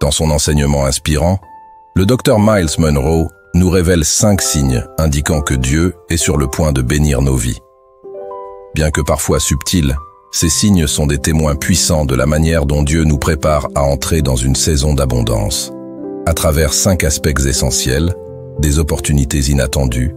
Dans son enseignement inspirant, le Dr Myles Munroe nous révèle 5 signes indiquant que Dieu est sur le point de bénir nos vies. Bien que parfois subtils, ces signes sont des témoins puissants de la manière dont Dieu nous prépare à entrer dans une saison d'abondance, à travers 5 aspects essentiels, des opportunités inattendues,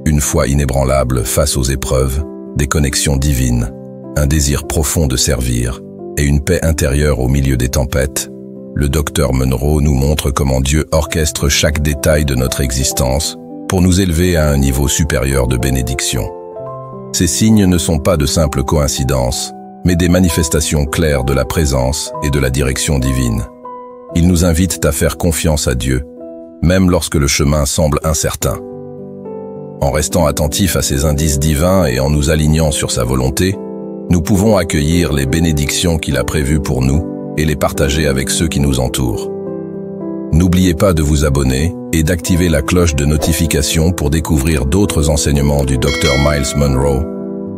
une foi inébranlable face aux épreuves, des connexions divines, un désir profond de servir et une paix intérieure au milieu des tempêtes. Le Dr Munroe nous montre comment Dieu orchestre chaque détail de notre existence pour nous élever à un niveau supérieur de bénédiction. Ces signes ne sont pas de simples coïncidences, mais des manifestations claires de la présence et de la direction divine. Ils nous invitent à faire confiance à Dieu, même lorsque le chemin semble incertain. En restant attentifs à ces indices divins et en nous alignant sur sa volonté, nous pouvons accueillir les bénédictions qu'il a prévues pour nous et les partager avec ceux qui nous entourent. N'oubliez pas de vous abonner et d'activer la cloche de notification pour découvrir d'autres enseignements du Dr Myles Munroe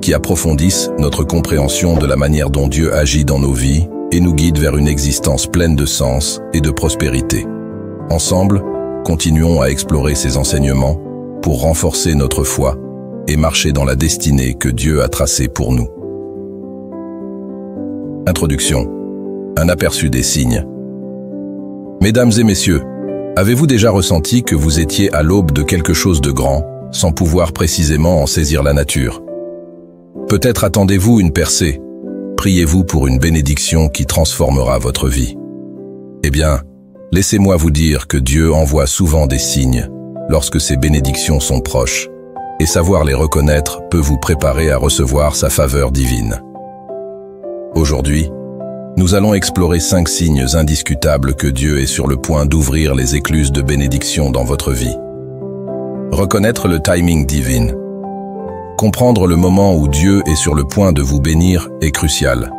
qui approfondissent notre compréhension de la manière dont Dieu agit dans nos vies et nous guide vers une existence pleine de sens et de prospérité. Ensemble, continuons à explorer ces enseignements pour renforcer notre foi et marcher dans la destinée que Dieu a tracée pour nous. Introduction. Un aperçu des signes. Mesdames et messieurs, avez-vous déjà ressenti que vous étiez à l'aube de quelque chose de grand, sans pouvoir précisément en saisir la nature? Peut-être attendez-vous une percée. Priez-vous pour une bénédiction qui transformera votre vie. Eh bien, laissez-moi vous dire que Dieu envoie souvent des signes lorsque ces bénédictions sont proches, et savoir les reconnaître peut vous préparer à recevoir sa faveur divine. Aujourd'hui, nous allons explorer 5 signes indiscutables que Dieu est sur le point d'ouvrir les écluses de bénédiction dans votre vie. Reconnaître le timing divin. Comprendre le moment où Dieu est sur le point de vous bénir est crucial.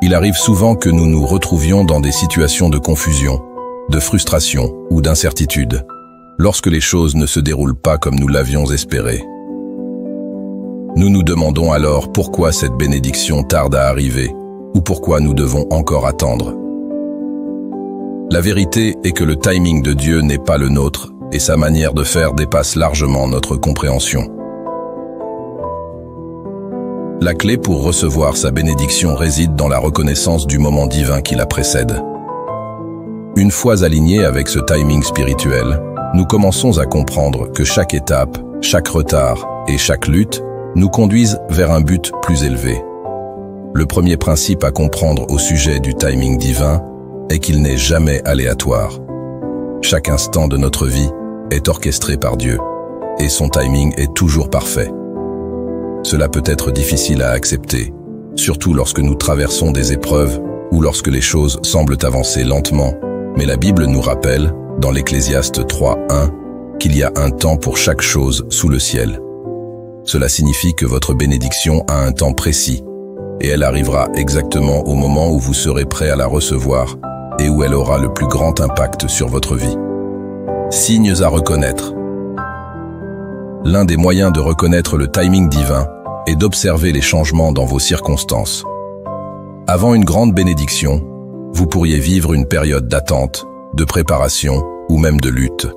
Il arrive souvent que nous nous retrouvions dans des situations de confusion, de frustration ou d'incertitude, lorsque les choses ne se déroulent pas comme nous l'avions espéré. Nous nous demandons alors pourquoi cette bénédiction tarde à arriver, ou pourquoi nous devons encore attendre. La vérité est que le timing de Dieu n'est pas le nôtre, et sa manière de faire dépasse largement notre compréhension. La clé pour recevoir sa bénédiction réside dans la reconnaissance du moment divin qui la précède. Une fois alignés avec ce timing spirituel, nous commençons à comprendre que chaque étape, chaque retard et chaque lutte nous conduisent vers un but plus élevé. Le premier principe à comprendre au sujet du timing divin est qu'il n'est jamais aléatoire. Chaque instant de notre vie est orchestré par Dieu, et son timing est toujours parfait. Cela peut être difficile à accepter, surtout lorsque nous traversons des épreuves ou lorsque les choses semblent avancer lentement, mais la Bible nous rappelle, dans l'Ecclésiaste 3:1, qu'il y a un temps pour chaque chose sous le ciel. Cela signifie que votre bénédiction a un temps précis, et elle arrivera exactement au moment où vous serez prêt à la recevoir et où elle aura le plus grand impact sur votre vie. Signes à reconnaître. L'un des moyens de reconnaître le timing divin est d'observer les changements dans vos circonstances. Avant une grande bénédiction, vous pourriez vivre une période d'attente, de préparation ou même de lutte.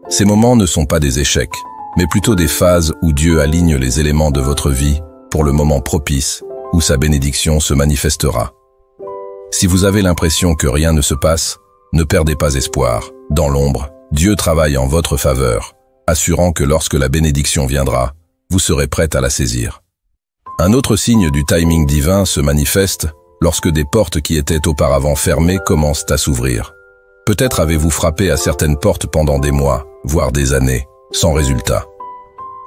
Ces moments ne sont pas des échecs, mais plutôt des phases où Dieu aligne les éléments de votre vie pour le moment propice où sa bénédiction se manifestera. Si vous avez l'impression que rien ne se passe, ne perdez pas espoir. Dans l'ombre, Dieu travaille en votre faveur, assurant que lorsque la bénédiction viendra, vous serez prête à la saisir. Un autre signe du timing divin se manifeste lorsque des portes qui étaient auparavant fermées commencent à s'ouvrir. Peut-être avez-vous frappé à certaines portes pendant des mois, voire des années, sans résultat.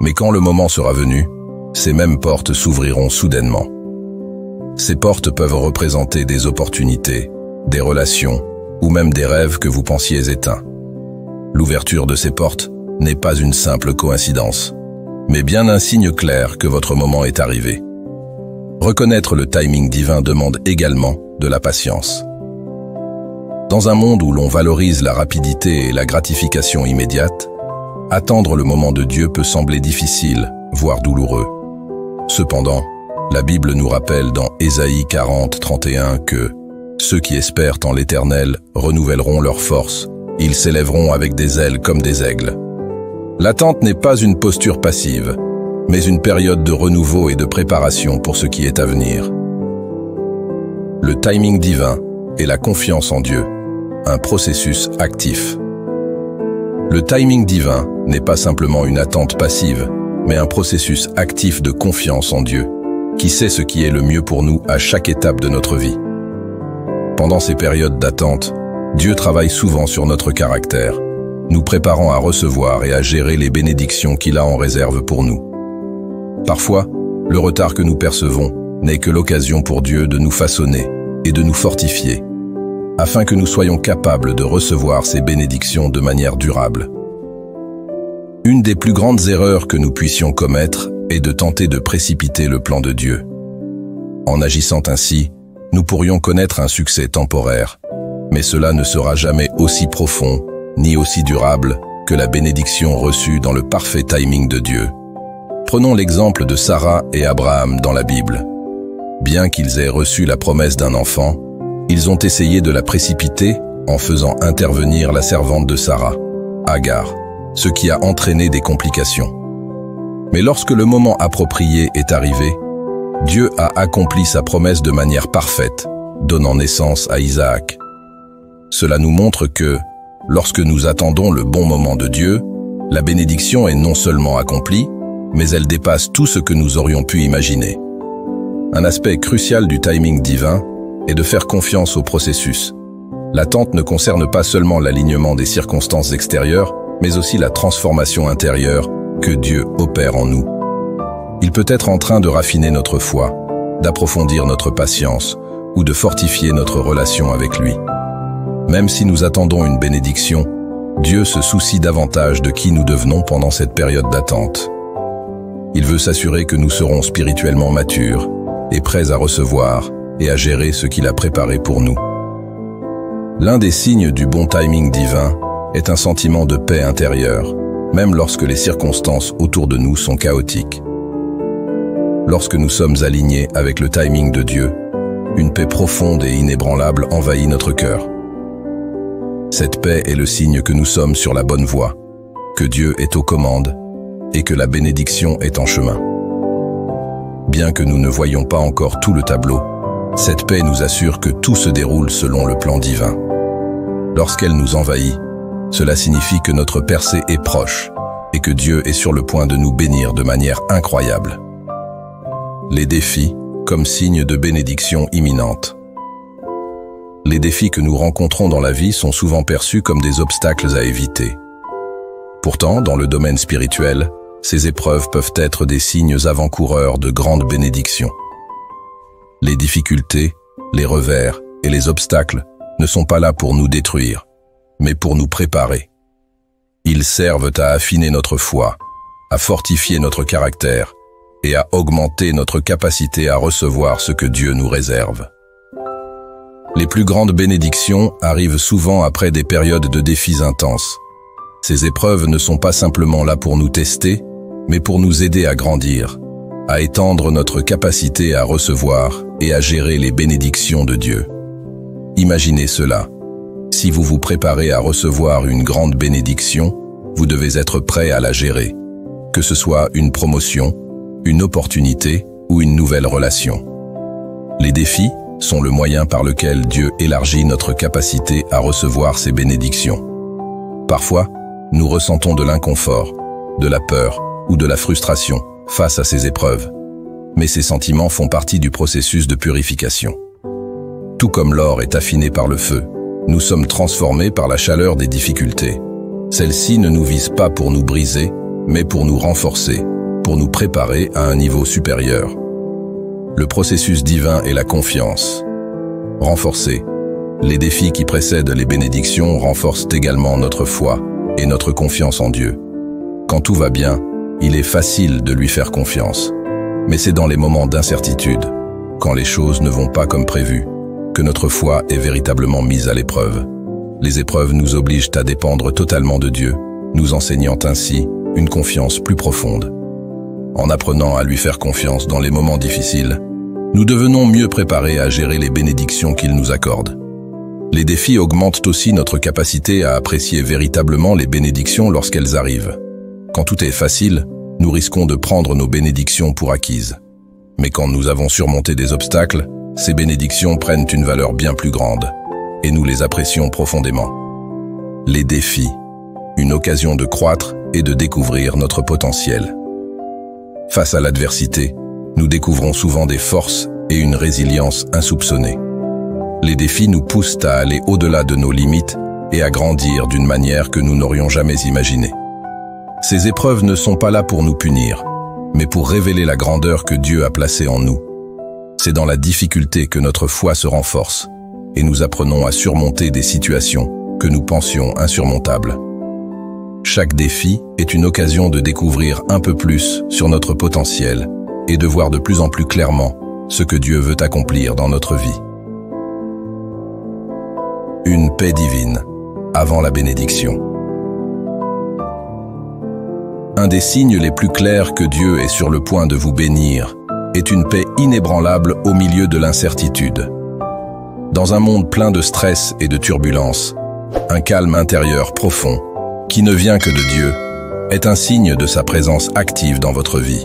Mais quand le moment sera venu, ces mêmes portes s'ouvriront soudainement. Ces portes peuvent représenter des opportunités, des relations ou même des rêves que vous pensiez éteints. L'ouverture de ces portes n'est pas une simple coïncidence, mais bien un signe clair que votre moment est arrivé. Reconnaître le timing divin demande également de la patience. Dans un monde où l'on valorise la rapidité et la gratification immédiate, attendre le moment de Dieu peut sembler difficile, voire douloureux. Cependant, la Bible nous rappelle dans Ésaïe 40:31 que « Ceux qui espèrent en l'Éternel renouvelleront leurs forces. Ils s'élèveront avec des ailes comme des aigles. L'attente n'est pas une posture passive, mais une période de renouveau et de préparation pour ce qui est à venir. Le timing divin et la confiance en Dieu, un processus actif. Le timing divin n'est pas simplement une attente passive, mais un processus actif de confiance en Dieu, qui sait ce qui est le mieux pour nous à chaque étape de notre vie. Pendant ces périodes d'attente, Dieu travaille souvent sur notre caractère, nous préparant à recevoir et à gérer les bénédictions qu'il a en réserve pour nous. Parfois, le retard que nous percevons n'est que l'occasion pour Dieu de nous façonner et de nous fortifier, afin que nous soyons capables de recevoir ces bénédictions de manière durable. Une des plus grandes erreurs que nous puissions commettre est de tenter de précipiter le plan de Dieu. En agissant ainsi, nous pourrions connaître un succès temporaire, mais cela ne sera jamais aussi profond ni aussi durable que la bénédiction reçue dans le parfait timing de Dieu. Prenons l'exemple de Sarah et Abraham dans la Bible. Bien qu'ils aient reçu la promesse d'un enfant, ils ont essayé de la précipiter en faisant intervenir la servante de Sarah, Agar, ce qui a entraîné des complications. Mais lorsque le moment approprié est arrivé, Dieu a accompli sa promesse de manière parfaite, donnant naissance à Isaac. Cela nous montre que, lorsque nous attendons le bon moment de Dieu, la bénédiction est non seulement accomplie, mais elle dépasse tout ce que nous aurions pu imaginer. Un aspect crucial du timing divin est de faire confiance au processus. L'attente ne concerne pas seulement l'alignement des circonstances extérieures, mais aussi la transformation intérieure que Dieu opère en nous. Il peut être en train de raffiner notre foi, d'approfondir notre patience ou de fortifier notre relation avec lui. Même si nous attendons une bénédiction, Dieu se soucie davantage de qui nous devenons pendant cette période d'attente. Il veut s'assurer que nous serons spirituellement matures et prêts à recevoir et à gérer ce qu'il a préparé pour nous. L'un des signes du bon timing divin est un sentiment de paix intérieure, même lorsque les circonstances autour de nous sont chaotiques. Lorsque nous sommes alignés avec le timing de Dieu, une paix profonde et inébranlable envahit notre cœur. Cette paix est le signe que nous sommes sur la bonne voie, que Dieu est aux commandes et que la bénédiction est en chemin. Bien que nous ne voyions pas encore tout le tableau, cette paix nous assure que tout se déroule selon le plan divin. Lorsqu'elle nous envahit, cela signifie que notre percée est proche et que Dieu est sur le point de nous bénir de manière incroyable. Les défis comme signe de bénédiction imminente. Les défis que nous rencontrons dans la vie sont souvent perçus comme des obstacles à éviter. Pourtant, dans le domaine spirituel, ces épreuves peuvent être des signes avant-coureurs de grandes bénédictions. Les difficultés, les revers et les obstacles ne sont pas là pour nous détruire, mais pour nous préparer. Ils servent à affiner notre foi, à fortifier notre caractère et à augmenter notre capacité à recevoir ce que Dieu nous réserve. Les plus grandes bénédictions arrivent souvent après des périodes de défis intenses. Ces épreuves ne sont pas simplement là pour nous tester, mais pour nous aider à grandir, à étendre notre capacité à recevoir et à gérer les bénédictions de Dieu. Imaginez cela. Si vous vous préparez à recevoir une grande bénédiction, vous devez être prêt à la gérer, que ce soit une promotion, une opportunité ou une nouvelle relation. Les défis sont le moyen par lequel Dieu élargit notre capacité à recevoir ses bénédictions. Parfois, nous ressentons de l'inconfort, de la peur ou de la frustration face à ces épreuves, mais ces sentiments font partie du processus de purification. Tout comme l'or est affiné par le feu, nous sommes transformés par la chaleur des difficultés. Celles-ci ne nous visent pas pour nous briser, mais pour nous renforcer, pour nous préparer à un niveau supérieur. Le processus divin est la confiance. Renforcée. Les défis qui précèdent les bénédictions renforcent également notre foi et notre confiance en Dieu. Quand tout va bien, il est facile de lui faire confiance. Mais c'est dans les moments d'incertitude, quand les choses ne vont pas comme prévu, que notre foi est véritablement mise à l'épreuve. Les épreuves nous obligent à dépendre totalement de Dieu, nous enseignant ainsi une confiance plus profonde. En apprenant à lui faire confiance dans les moments difficiles, nous devenons mieux préparés à gérer les bénédictions qu'il nous accorde. Les défis augmentent aussi notre capacité à apprécier véritablement les bénédictions lorsqu'elles arrivent. Quand tout est facile, nous risquons de prendre nos bénédictions pour acquises. Mais quand nous avons surmonté des obstacles, ces bénédictions prennent une valeur bien plus grande, et nous les apprécions profondément. Les défis, une occasion de croître et de découvrir notre potentiel. Face à l'adversité, nous découvrons souvent des forces et une résilience insoupçonnées. Les défis nous poussent à aller au-delà de nos limites et à grandir d'une manière que nous n'aurions jamais imaginée. Ces épreuves ne sont pas là pour nous punir, mais pour révéler la grandeur que Dieu a placée en nous. C'est dans la difficulté que notre foi se renforce, et nous apprenons à surmonter des situations que nous pensions insurmontables. Chaque défi est une occasion de découvrir un peu plus sur notre potentiel et de voir de plus en plus clairement ce que Dieu veut accomplir dans notre vie. Une paix divine avant la bénédiction. Un des signes les plus clairs que Dieu est sur le point de vous bénir est une paix inébranlable au milieu de l'incertitude. Dans un monde plein de stress et de turbulences, un calme intérieur profond, qui ne vient que de Dieu, est un signe de sa présence active dans votre vie.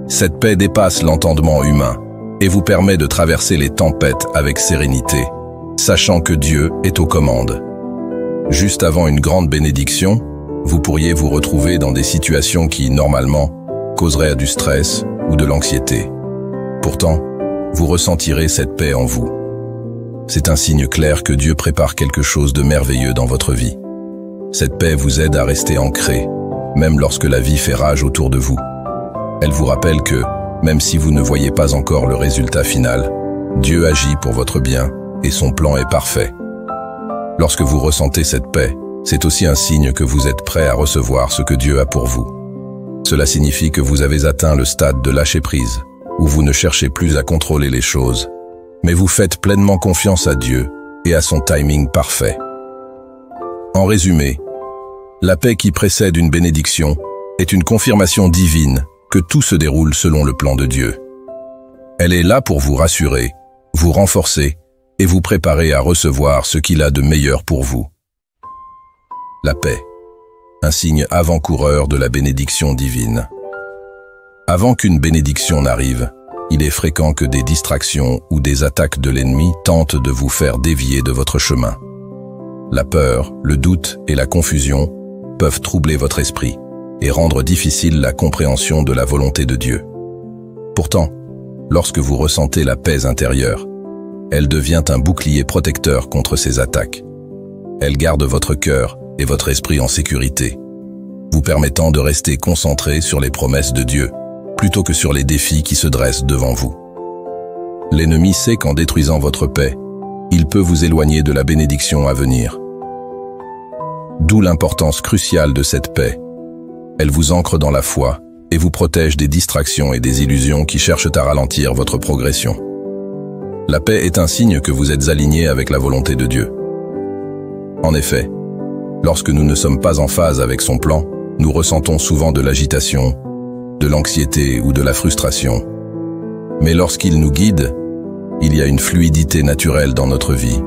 Cette paix dépasse l'entendement humain et vous permet de traverser les tempêtes avec sérénité, sachant que Dieu est aux commandes. Juste avant une grande bénédiction, vous pourriez vous retrouver dans des situations qui, normalement, causeraient du stress ou de l'anxiété. Pourtant, vous ressentirez cette paix en vous. C'est un signe clair que Dieu prépare quelque chose de merveilleux dans votre vie. Cette paix vous aide à rester ancré, même lorsque la vie fait rage autour de vous. Elle vous rappelle que, même si vous ne voyez pas encore le résultat final, Dieu agit pour votre bien et son plan est parfait. Lorsque vous ressentez cette paix, c'est aussi un signe que vous êtes prêt à recevoir ce que Dieu a pour vous. Cela signifie que vous avez atteint le stade de lâcher prise, où vous ne cherchez plus à contrôler les choses, mais vous faites pleinement confiance à Dieu et à son timing parfait. En résumé, la paix qui précède une bénédiction est une confirmation divine que tout se déroule selon le plan de Dieu. Elle est là pour vous rassurer, vous renforcer et vous préparer à recevoir ce qu'il a de meilleur pour vous. La paix, un signe avant-coureur de la bénédiction divine. Avant qu'une bénédiction n'arrive, il est fréquent que des distractions ou des attaques de l'ennemi tentent de vous faire dévier de votre chemin. La peur, le doute et la confusion peuvent troubler votre esprit et rendre difficile la compréhension de la volonté de Dieu. Pourtant, lorsque vous ressentez la paix intérieure, elle devient un bouclier protecteur contre ces attaques. Elle garde votre cœur et votre esprit en sécurité, vous permettant de rester concentré sur les promesses de Dieu, plutôt que sur les défis qui se dressent devant vous. L'ennemi sait qu'en détruisant votre paix, il peut vous éloigner de la bénédiction à venir. D'où l'importance cruciale de cette paix. Elle vous ancre dans la foi et vous protège des distractions et des illusions qui cherchent à ralentir votre progression. La paix est un signe que vous êtes aligné avec la volonté de Dieu. En effet, lorsque nous ne sommes pas en phase avec son plan, nous ressentons souvent de l'agitation, de l'anxiété ou de la frustration. Mais lorsqu'il nous guide, il y a une fluidité naturelle dans notre vie,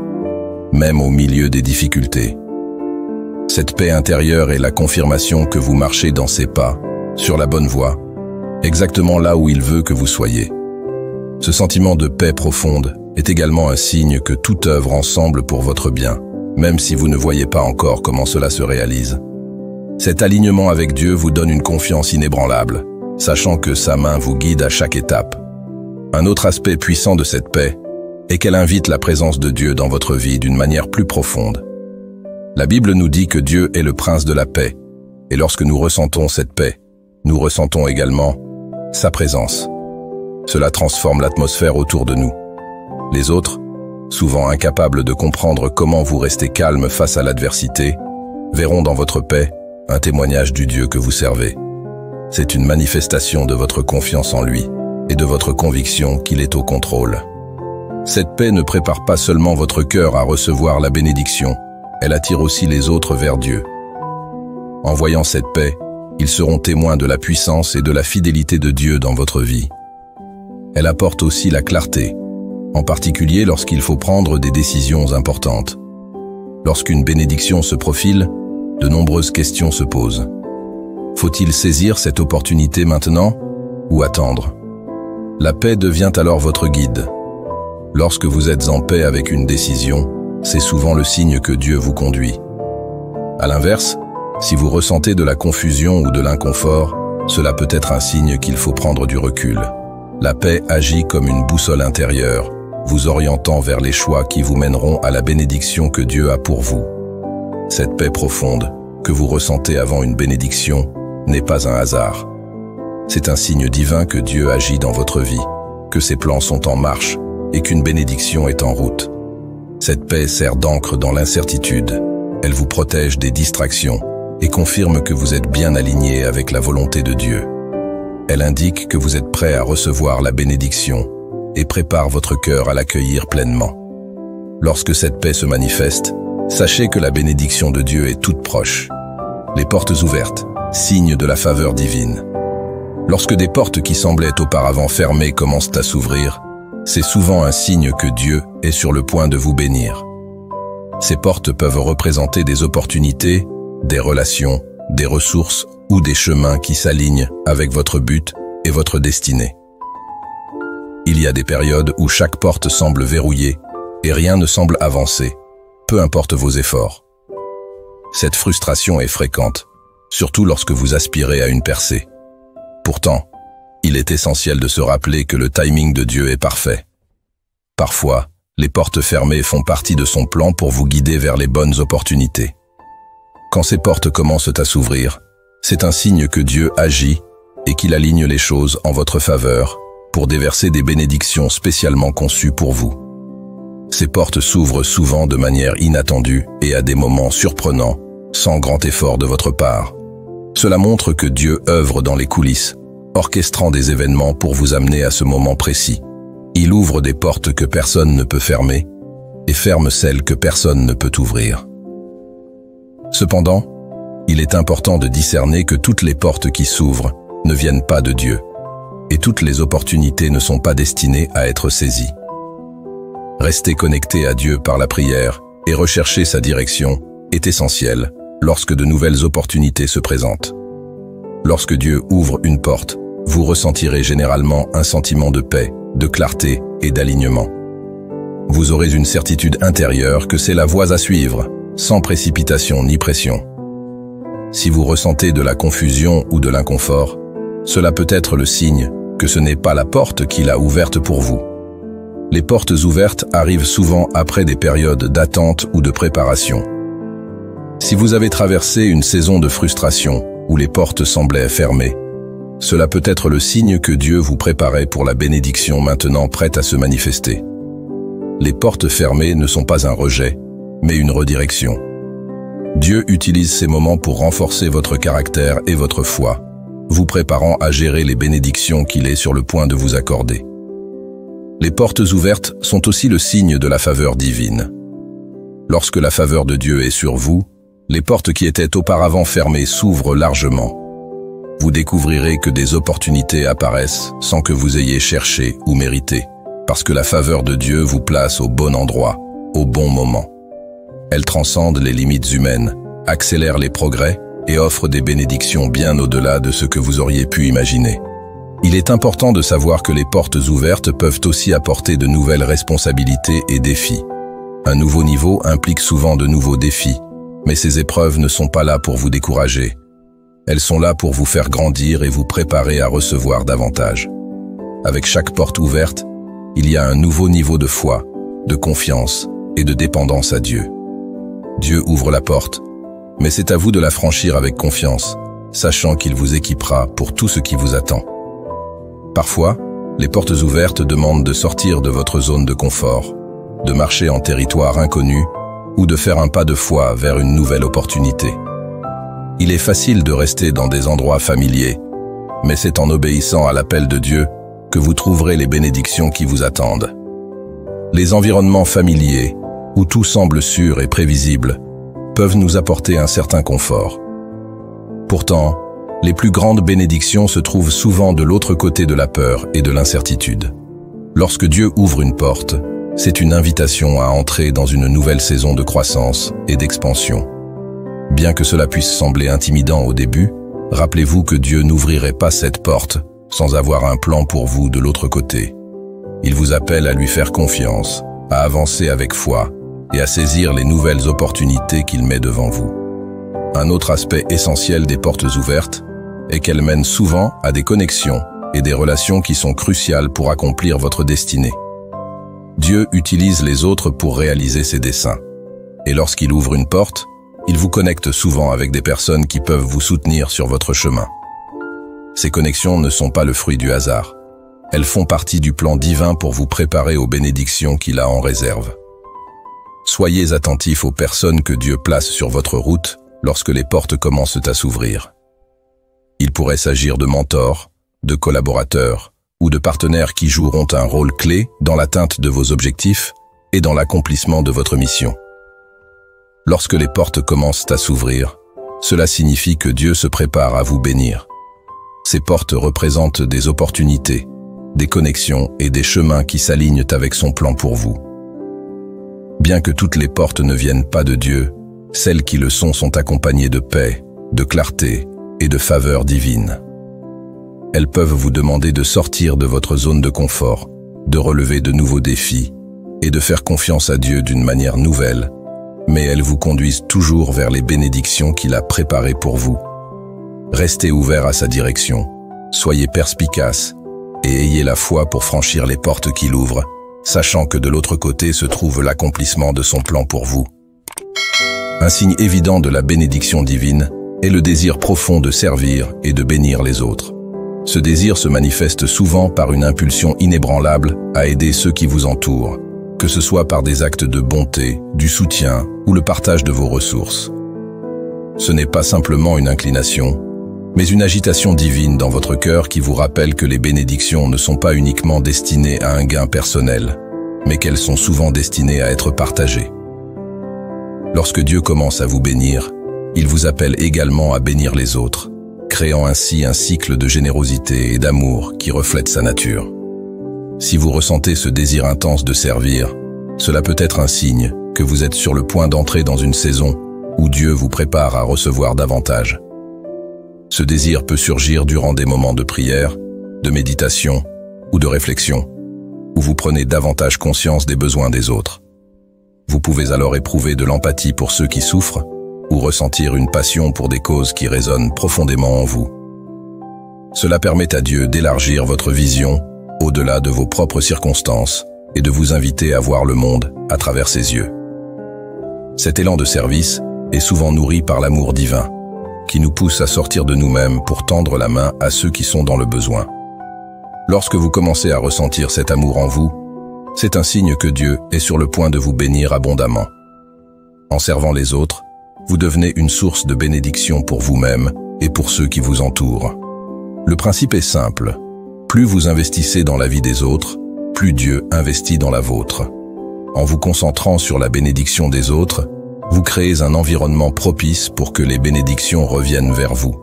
même au milieu des difficultés. Cette paix intérieure est la confirmation que vous marchez dans ses pas, sur la bonne voie, exactement là où il veut que vous soyez. Ce sentiment de paix profonde est également un signe que tout œuvre ensemble pour votre bien, même si vous ne voyez pas encore comment cela se réalise. Cet alignement avec Dieu vous donne une confiance inébranlable, sachant que sa main vous guide à chaque étape. Un autre aspect puissant de cette paix est qu'elle invite la présence de Dieu dans votre vie d'une manière plus profonde. La Bible nous dit que Dieu est le prince de la paix, et lorsque nous ressentons cette paix, nous ressentons également sa présence. Cela transforme l'atmosphère autour de nous. Les autres, souvent incapables de comprendre comment vous restez calme face à l'adversité, verront dans votre paix un témoignage du Dieu que vous servez. C'est une manifestation de votre confiance en lui et de votre conviction qu'il est au contrôle. Cette paix ne prépare pas seulement votre cœur à recevoir la bénédiction, elle attire aussi les autres vers Dieu. En voyant cette paix, ils seront témoins de la puissance et de la fidélité de Dieu dans votre vie. Elle apporte aussi la clarté, en particulier lorsqu'il faut prendre des décisions importantes. Lorsqu'une bénédiction se profile, de nombreuses questions se posent. Faut-il saisir cette opportunité maintenant ou attendre? La paix devient alors votre guide. Lorsque vous êtes en paix avec une décision, c'est souvent le signe que Dieu vous conduit. À l'inverse, si vous ressentez de la confusion ou de l'inconfort, cela peut être un signe qu'il faut prendre du recul. La paix agit comme une boussole intérieure, vous orientant vers les choix qui vous mèneront à la bénédiction que Dieu a pour vous. Cette paix profonde, que vous ressentez avant une bénédiction, n'est pas un hasard. C'est un signe divin que Dieu agit dans votre vie, que ses plans sont en marche et qu'une bénédiction est en route. Cette paix sert d'encre dans l'incertitude. Elle vous protège des distractions et confirme que vous êtes bien aligné avec la volonté de Dieu. Elle indique que vous êtes prêt à recevoir la bénédiction et prépare votre cœur à l'accueillir pleinement. Lorsque cette paix se manifeste, sachez que la bénédiction de Dieu est toute proche. Les portes ouvertes, signe de la faveur divine. Lorsque des portes qui semblaient auparavant fermées commencent à s'ouvrir, c'est souvent un signe que Dieu est sur le point de vous bénir. Ces portes peuvent représenter des opportunités, des relations, des ressources ou des chemins qui s'alignent avec votre but et votre destinée. Il y a des périodes où chaque porte semble verrouillée et rien ne semble avancer, peu importe vos efforts. Cette frustration est fréquente, surtout lorsque vous aspirez à une percée. Pourtant, il est essentiel de se rappeler que le timing de Dieu est parfait. Parfois, les portes fermées font partie de son plan pour vous guider vers les bonnes opportunités. Quand ces portes commencent à s'ouvrir, c'est un signe que Dieu agit et qu'il aligne les choses en votre faveur pour déverser des bénédictions spécialement conçues pour vous. Ces portes s'ouvrent souvent de manière inattendue et à des moments surprenants, sans grand effort de votre part. Cela montre que Dieu œuvre dans les coulisses, orchestrant des événements pour vous amener à ce moment précis. Il ouvre des portes que personne ne peut fermer et ferme celles que personne ne peut ouvrir. Cependant, il est important de discerner que toutes les portes qui s'ouvrent ne viennent pas de Dieu, et toutes les opportunités ne sont pas destinées à être saisies. Rester connecté à Dieu par la prière et rechercher sa direction est essentiel lorsque de nouvelles opportunités se présentent. Lorsque Dieu ouvre une porte, vous ressentirez généralement un sentiment de paix, de clarté et d'alignement. Vous aurez une certitude intérieure que c'est la voie à suivre, sans précipitation ni pression. Si vous ressentez de la confusion ou de l'inconfort, cela peut être le signe que ce n'est pas la porte qu'il a ouverte pour vous. Les portes ouvertes arrivent souvent après des périodes d'attente ou de préparation. Si vous avez traversé une saison de frustration où les portes semblaient fermées, cela peut être le signe que Dieu vous préparait pour la bénédiction maintenant prête à se manifester. Les portes fermées ne sont pas un rejet, mais une redirection. Dieu utilise ces moments pour renforcer votre caractère et votre foi, vous préparant à gérer les bénédictions qu'il est sur le point de vous accorder. Les portes ouvertes sont aussi le signe de la faveur divine. Lorsque la faveur de Dieu est sur vous, les portes qui étaient auparavant fermées s'ouvrent largement. Vous découvrirez que des opportunités apparaissent sans que vous ayez cherché ou mérité, parce que la faveur de Dieu vous place au bon endroit, au bon moment. Elle transcende les limites humaines, accélère les progrès et offre des bénédictions bien au-delà de ce que vous auriez pu imaginer. Il est important de savoir que les portes ouvertes peuvent aussi apporter de nouvelles responsabilités et défis. Un nouveau niveau implique souvent de nouveaux défis, mais ces épreuves ne sont pas là pour vous décourager. Elles sont là pour vous faire grandir et vous préparer à recevoir davantage. Avec chaque porte ouverte, il y a un nouveau niveau de foi, de confiance et de dépendance à Dieu. Dieu ouvre la porte, mais c'est à vous de la franchir avec confiance, sachant qu'il vous équipera pour tout ce qui vous attend. Parfois, les portes ouvertes demandent de sortir de votre zone de confort, de marcher en territoire inconnu ou de faire un pas de foi vers une nouvelle opportunité. Il est facile de rester dans des endroits familiers, mais c'est en obéissant à l'appel de Dieu que vous trouverez les bénédictions qui vous attendent. Les environnements familiers, où tout semble sûr et prévisible, peuvent nous apporter un certain confort. Pourtant, les plus grandes bénédictions se trouvent souvent de l'autre côté de la peur et de l'incertitude. Lorsque Dieu ouvre une porte, c'est une invitation à entrer dans une nouvelle saison de croissance et d'expansion. Bien que cela puisse sembler intimidant au début, rappelez-vous que Dieu n'ouvrirait pas cette porte sans avoir un plan pour vous de l'autre côté. Il vous appelle à lui faire confiance, à avancer avec foi et à saisir les nouvelles opportunités qu'il met devant vous. Un autre aspect essentiel des portes ouvertes est qu'elles mènent souvent à des connexions et des relations qui sont cruciales pour accomplir votre destinée. Dieu utilise les autres pour réaliser ses desseins. Et lorsqu'il ouvre une porte, il vous connecte souvent avec des personnes qui peuvent vous soutenir sur votre chemin. Ces connexions ne sont pas le fruit du hasard. Elles font partie du plan divin pour vous préparer aux bénédictions qu'il a en réserve. Soyez attentifs aux personnes que Dieu place sur votre route lorsque les portes commencent à s'ouvrir. Il pourrait s'agir de mentors, de collaborateurs ou de partenaires qui joueront un rôle clé dans l'atteinte de vos objectifs et dans l'accomplissement de votre mission. Lorsque les portes commencent à s'ouvrir, cela signifie que Dieu se prépare à vous bénir. Ces portes représentent des opportunités, des connexions et des chemins qui s'alignent avec son plan pour vous. Bien que toutes les portes ne viennent pas de Dieu, celles qui le sont accompagnées de paix, de clarté et de faveur divine. Elles peuvent vous demander de sortir de votre zone de confort, de relever de nouveaux défis et de faire confiance à Dieu d'une manière nouvelle, mais elles vous conduisent toujours vers les bénédictions qu'il a préparées pour vous. Restez ouverts à sa direction, soyez perspicaces et ayez la foi pour franchir les portes qu'il ouvre, sachant que de l'autre côté se trouve l'accomplissement de son plan pour vous. Un signe évident de la bénédiction divine est le désir profond de servir et de bénir les autres. Ce désir se manifeste souvent par une impulsion inébranlable à aider ceux qui vous entourent, que ce soit par des actes de bonté, du soutien ou le partage de vos ressources. Ce n'est pas simplement une inclination, mais une agitation divine dans votre cœur qui vous rappelle que les bénédictions ne sont pas uniquement destinées à un gain personnel, mais qu'elles sont souvent destinées à être partagées. Lorsque Dieu commence à vous bénir, il vous appelle également à bénir les autres, créant ainsi un cycle de générosité et d'amour qui reflète sa nature. Si vous ressentez ce désir intense de servir, cela peut être un signe que vous êtes sur le point d'entrer dans une saison où Dieu vous prépare à recevoir davantage. Ce désir peut surgir durant des moments de prière, de méditation ou de réflexion, où vous prenez davantage conscience des besoins des autres. Vous pouvez alors éprouver de l'empathie pour ceux qui souffrent ou ressentir une passion pour des causes qui résonnent profondément en vous. Cela permet à Dieu d'élargir votre vision au-delà de vos propres circonstances et de vous inviter à voir le monde à travers ses yeux. Cet élan de service est souvent nourri par l'amour divin, qui nous pousse à sortir de nous-mêmes pour tendre la main à ceux qui sont dans le besoin. Lorsque vous commencez à ressentir cet amour en vous, c'est un signe que Dieu est sur le point de vous bénir abondamment. En servant les autres, vous devenez une source de bénédiction pour vous-même et pour ceux qui vous entourent. Le principe est simple. Plus vous investissez dans la vie des autres, plus Dieu investit dans la vôtre. En vous concentrant sur la bénédiction des autres, vous créez un environnement propice pour que les bénédictions reviennent vers vous.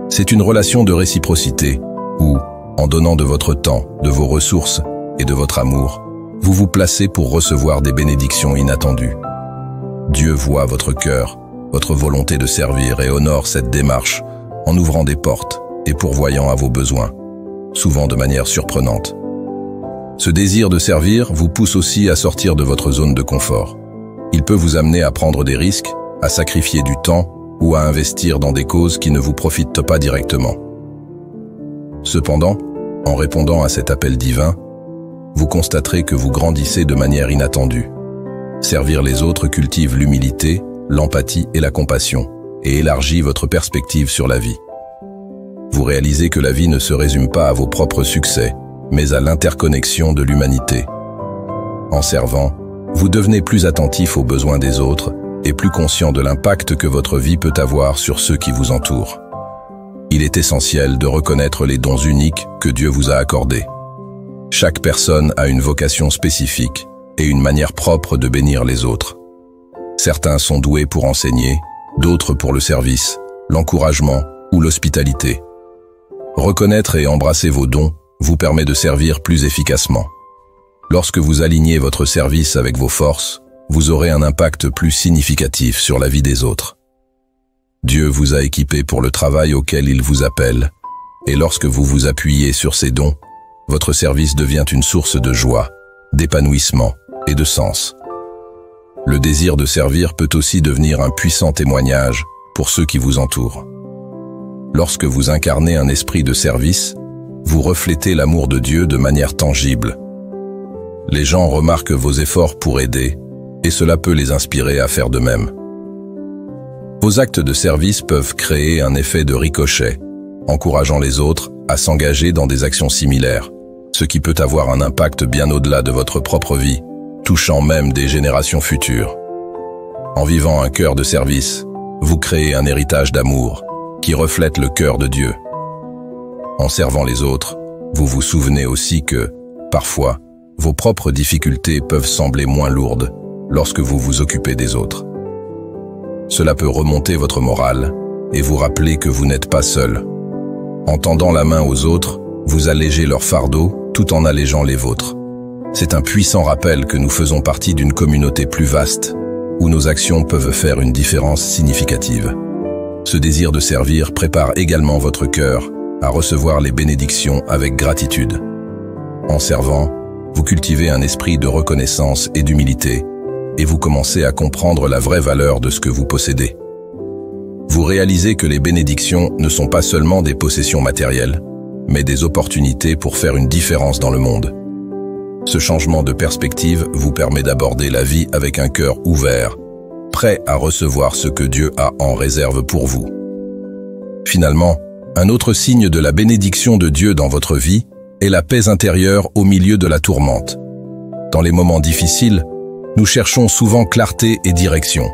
C'est une relation de réciprocité où, en donnant de votre temps, de vos ressources et de votre amour, vous vous placez pour recevoir des bénédictions inattendues. Dieu voit votre cœur, votre volonté de servir et honore cette démarche en ouvrant des portes et pourvoyant à vos besoins, souvent de manière surprenante. Ce désir de servir vous pousse aussi à sortir de votre zone de confort. Il peut vous amener à prendre des risques, à sacrifier du temps ou à investir dans des causes qui ne vous profitent pas directement. Cependant, en répondant à cet appel divin, vous constaterez que vous grandissez de manière inattendue. Servir les autres cultive l'humilité, l'empathie et la compassion, et élargit votre perspective sur la vie. Vous réalisez que la vie ne se résume pas à vos propres succès, mais à l'interconnexion de l'humanité. En servant, vous devenez plus attentif aux besoins des autres et plus conscient de l'impact que votre vie peut avoir sur ceux qui vous entourent. Il est essentiel de reconnaître les dons uniques que Dieu vous a accordés. Chaque personne a une vocation spécifique et une manière propre de bénir les autres. Certains sont doués pour enseigner, d'autres pour le service, l'encouragement ou l'hospitalité. Reconnaître et embrasser vos dons vous permet de servir plus efficacement. Lorsque vous alignez votre service avec vos forces, vous aurez un impact plus significatif sur la vie des autres. Dieu vous a équipé pour le travail auquel il vous appelle, et lorsque vous vous appuyez sur ces dons, votre service devient une source de joie, d'épanouissement et de sens. Le désir de servir peut aussi devenir un puissant témoignage pour ceux qui vous entourent. Lorsque vous incarnez un esprit de service, vous reflétez l'amour de Dieu de manière tangible. Les gens remarquent vos efforts pour aider, et cela peut les inspirer à faire de même. Vos actes de service peuvent créer un effet de ricochet, encourageant les autres à s'engager dans des actions similaires, ce qui peut avoir un impact bien au-delà de votre propre vie, touchant même des générations futures. En vivant un cœur de service, vous créez un héritage d'amour qui reflète le cœur de Dieu. En servant les autres, vous vous souvenez aussi que, parfois, vos propres difficultés peuvent sembler moins lourdes lorsque vous vous occupez des autres. Cela peut remonter votre morale et vous rappeler que vous n'êtes pas seul. En tendant la main aux autres, vous allégez leur fardeau tout en allégeant les vôtres. C'est un puissant rappel que nous faisons partie d'une communauté plus vaste, où nos actions peuvent faire une différence significative. Ce désir de servir prépare également votre cœur à recevoir les bénédictions avec gratitude. En servant, vous cultivez un esprit de reconnaissance et d'humilité, et vous commencez à comprendre la vraie valeur de ce que vous possédez. Vous réalisez que les bénédictions ne sont pas seulement des possessions matérielles, mais des opportunités pour faire une différence dans le monde. Ce changement de perspective vous permet d'aborder la vie avec un cœur ouvert, prêt à recevoir ce que Dieu a en réserve pour vous. Finalement, un autre signe de la bénédiction de Dieu dans votre vie est la paix intérieure au milieu de la tourmente. Dans les moments difficiles, nous cherchons souvent clarté et direction.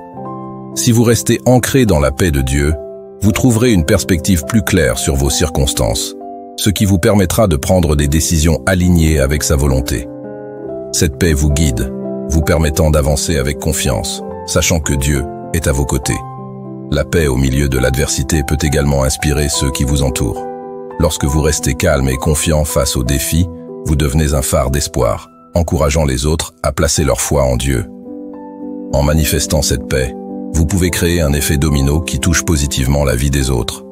Si vous restez ancré dans la paix de Dieu, vous trouverez une perspective plus claire sur vos circonstances, ce qui vous permettra de prendre des décisions alignées avec sa volonté. Cette paix vous guide, vous permettant d'avancer avec confiance, sachant que Dieu est à vos côtés. La paix au milieu de l'adversité peut également inspirer ceux qui vous entourent. Lorsque vous restez calme et confiant face aux défis, vous devenez un phare d'espoir, encourageant les autres à placer leur foi en Dieu. En manifestant cette paix, vous pouvez créer un effet domino qui touche positivement la vie des autres.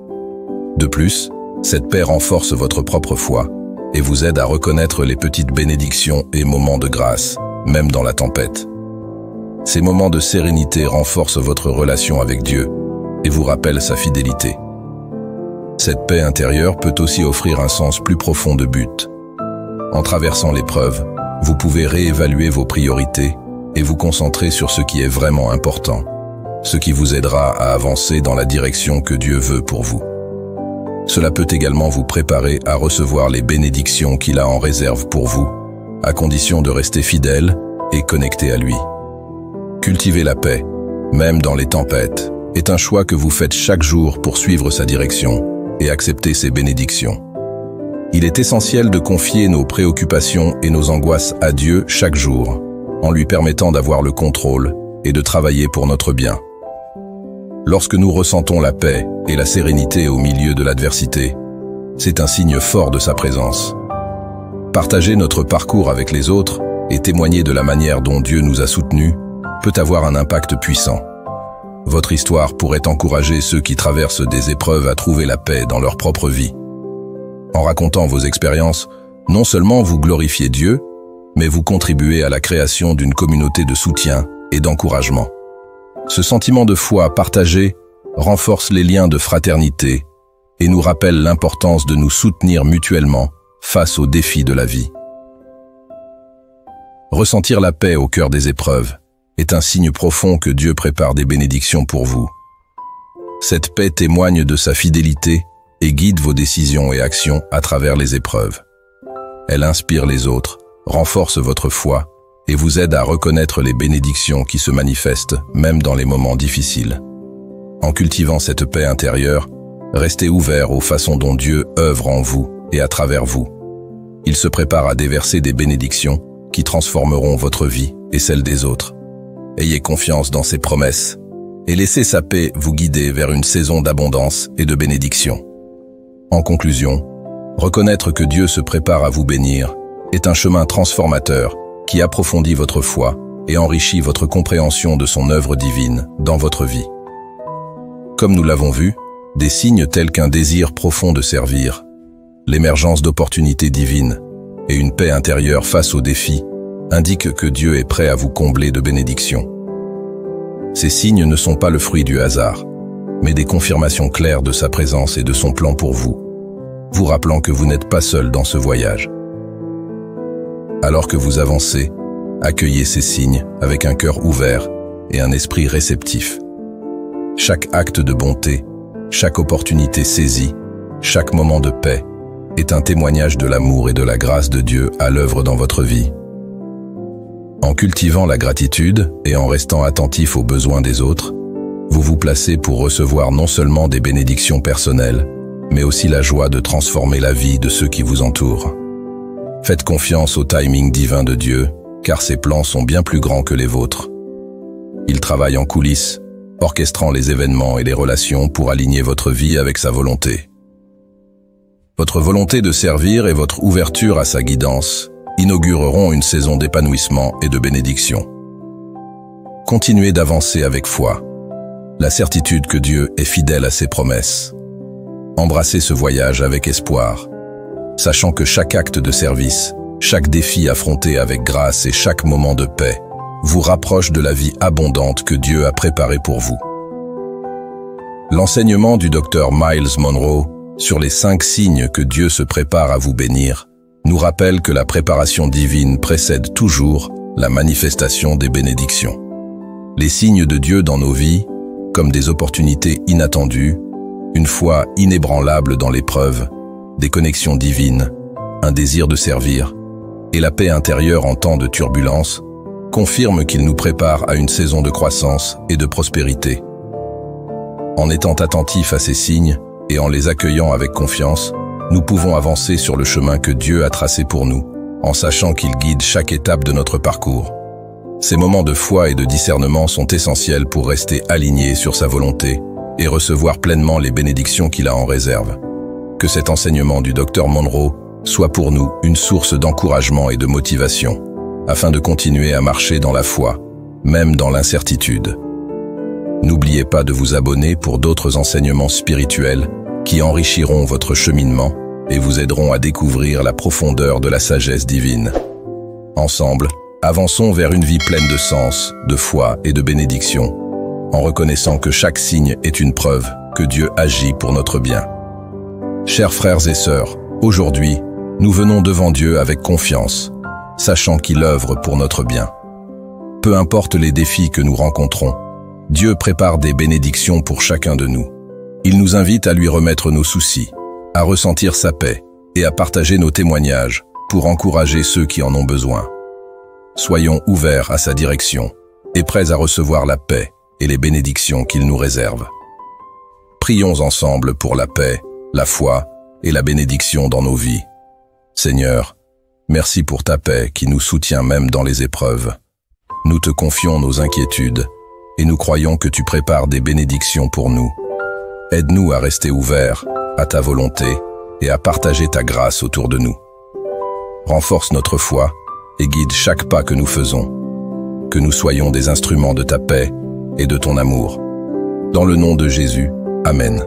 De plus, cette paix renforce votre propre foi et vous aide à reconnaître les petites bénédictions et moments de grâce, même dans la tempête. Ces moments de sérénité renforcent votre relation avec Dieu et vous rappellent sa fidélité. Cette paix intérieure peut aussi offrir un sens plus profond de but. En traversant l'épreuve, vous pouvez réévaluer vos priorités et vous concentrer sur ce qui est vraiment important, ce qui vous aidera à avancer dans la direction que Dieu veut pour vous. Cela peut également vous préparer à recevoir les bénédictions qu'il a en réserve pour vous, à condition de rester fidèle et connecté à lui. Cultiver la paix, même dans les tempêtes, est un choix que vous faites chaque jour pour suivre sa direction et accepter ses bénédictions. Il est essentiel de confier nos préoccupations et nos angoisses à Dieu chaque jour, en lui permettant d'avoir le contrôle et de travailler pour notre bien. Lorsque nous ressentons la paix et la sérénité au milieu de l'adversité, c'est un signe fort de sa présence. Partager notre parcours avec les autres et témoigner de la manière dont Dieu nous a soutenus peut avoir un impact puissant. Votre histoire pourrait encourager ceux qui traversent des épreuves à trouver la paix dans leur propre vie. En racontant vos expériences, non seulement vous glorifiez Dieu, mais vous contribuez à la création d'une communauté de soutien et d'encouragement. Ce sentiment de foi partagé renforce les liens de fraternité et nous rappelle l'importance de nous soutenir mutuellement face aux défis de la vie. Ressentir la paix au cœur des épreuves est un signe profond que Dieu prépare des bénédictions pour vous. Cette paix témoigne de sa fidélité et guide vos décisions et actions à travers les épreuves. Elle inspire les autres, renforce votre foi et vous aide à reconnaître les bénédictions qui se manifestent même dans les moments difficiles. En cultivant cette paix intérieure, restez ouvert aux façons dont Dieu œuvre en vous et à travers vous. Il se prépare à déverser des bénédictions qui transformeront votre vie et celle des autres. Ayez confiance dans ses promesses et laissez sa paix vous guider vers une saison d'abondance et de bénédiction. En conclusion, reconnaître que Dieu se prépare à vous bénir est un chemin transformateur qui approfondit votre foi et enrichit votre compréhension de son œuvre divine dans votre vie. Comme nous l'avons vu, des signes tels qu'un désir profond de servir, l'émergence d'opportunités divines et une paix intérieure face aux défis indiquent que Dieu est prêt à vous combler de bénédictions. Ces signes ne sont pas le fruit du hasard, mais des confirmations claires de sa présence et de son plan pour vous, vous rappelant que vous n'êtes pas seul dans ce voyage. Alors que vous avancez, accueillez ces signes avec un cœur ouvert et un esprit réceptif. Chaque acte de bonté, chaque opportunité saisie, chaque moment de paix est un témoignage de l'amour et de la grâce de Dieu à l'œuvre dans votre vie. En cultivant la gratitude et en restant attentif aux besoins des autres, vous vous placez pour recevoir non seulement des bénédictions personnelles, mais aussi la joie de transformer la vie de ceux qui vous entourent. Faites confiance au timing divin de Dieu, car ses plans sont bien plus grands que les vôtres. Il travaille en coulisses, orchestrant les événements et les relations pour aligner votre vie avec sa volonté. Votre volonté de servir et votre ouverture à sa guidance inaugureront une saison d'épanouissement et de bénédiction. Continuez d'avancer avec foi, la certitude que Dieu est fidèle à ses promesses. Embrassez ce voyage avec espoir, sachant que chaque acte de service, chaque défi affronté avec grâce et chaque moment de paix vous rapproche de la vie abondante que Dieu a préparée pour vous. L'enseignement du Dr Myles Munroe sur les 5 signes que Dieu se prépare à vous bénir nous rappelle que la préparation divine précède toujours la manifestation des bénédictions. Les signes de Dieu dans nos vies, comme des opportunités inattendues, une foi inébranlable dans l'épreuve, des connexions divines, un désir de servir et la paix intérieure en temps de turbulence, confirment qu'il nous prépare à une saison de croissance et de prospérité. En étant attentifs à ces signes et en les accueillant avec confiance, nous pouvons avancer sur le chemin que Dieu a tracé pour nous, en sachant qu'il guide chaque étape de notre parcours. Ces moments de foi et de discernement sont essentiels pour rester alignés sur sa volonté et recevoir pleinement les bénédictions qu'il a en réserve. Que cet enseignement du Dr Munroe soit pour nous une source d'encouragement et de motivation, afin de continuer à marcher dans la foi, même dans l'incertitude. N'oubliez pas de vous abonner pour d'autres enseignements spirituels qui enrichiront votre cheminement et vous aideront à découvrir la profondeur de la sagesse divine. Ensemble, avançons vers une vie pleine de sens, de foi et de bénédiction, en reconnaissant que chaque signe est une preuve que Dieu agit pour notre bien. Chers frères et sœurs, aujourd'hui, nous venons devant Dieu avec confiance, sachant qu'il œuvre pour notre bien. Peu importe les défis que nous rencontrons, Dieu prépare des bénédictions pour chacun de nous. Il nous invite à lui remettre nos soucis, à ressentir sa paix et à partager nos témoignages pour encourager ceux qui en ont besoin. Soyons ouverts à sa direction et prêts à recevoir la paix et les bénédictions qu'il nous réserve. Prions ensemble pour la paix, la foi et la bénédiction dans nos vies. Seigneur, merci pour ta paix qui nous soutient même dans les épreuves. Nous te confions nos inquiétudes et nous croyons que tu prépares des bénédictions pour nous. Aide-nous à rester ouverts à ta volonté et à partager ta grâce autour de nous. Renforce notre foi et guide chaque pas que nous faisons. Que nous soyons des instruments de ta paix et de ton amour. Dans le nom de Jésus, Amen.